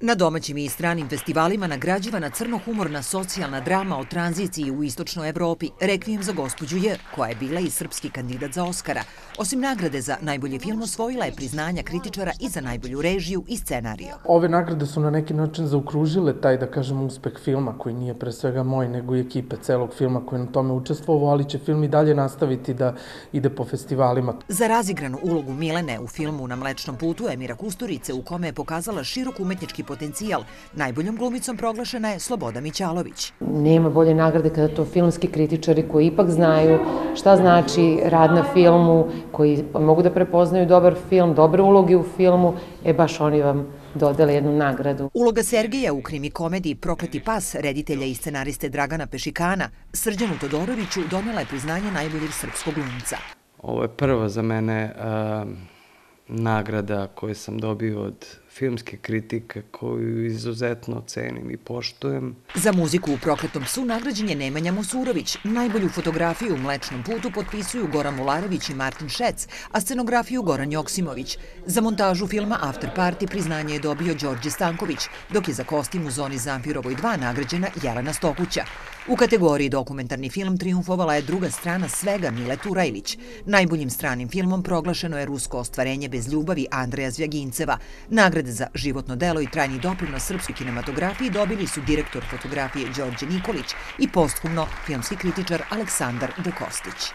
Na domaćim i stranim festivalima nagrađivana crno-humorna socijalna drama o tranziciji u istočnoj Evropi Rekvijem za gospođu J, koja je bila i srpski kandidat za Oskara. Osim nagrade za najbolji film, osvojila je priznanja kritičara i za najbolju režiju i scenariju. Ove nagrade su na neki način zaokružile taj, da kažem, uspeh filma, koji nije pre svega moj, nego i ekipe celog filma koji je na tome učestvovao, ali će film i dalje nastaviti da ide po festivalima. Za razigranu ulogu Milene u filmu Na Mlečnom putu Emira Kusturice, u kome je pokazala širok umetnički potencijal, najboljom glumicom proglašena je Sloboda Mićalović. Nema bolje nagrade kada to filmski kritičari koji ipak znaju šta znači rad na filmu, koji mogu da prepoznaju dobar film, dobre uloge u filmu, baš oni vam dodele jednu nagradu. Uloga Sergeja u krimi komediji Prokleti pas reditelja i scenariste Dragana Pešikana Srđanu Todoroviću donela je priznanje najboljeg srpskog glumca. Ovo je prva za mene nagrada koju sam dobio od filmske kritike koju izuzetno cenim i poštujem. Za muziku u Prokletom psu nagrađen je Nemanja Mosurović. Najbolju fotografiju u Mlečnom putu potpisuju Goran Mularević i Martin Šec, a scenografiju Goran Joksimović. Za montažu filma After Party priznanje je dobio Đorđe Stanković, dok je za kostim u Zoni Zampirovoj 2 nagrađena Jelena Stokuća. U kategoriji dokumentarni film triumfovala je Druga strana svega Mile Turajlić. Najboljim stranim filmom proglašeno je Rusko ostvarenje bez ljubavi Andreja Zvjaginceva. Nagrade za životno delo i trajni doprinos srpskoj kinematografiji dobili su direktor fotografije Đorđe Nikolić i posthumno filmski kritičar Aleksandar De Kostić.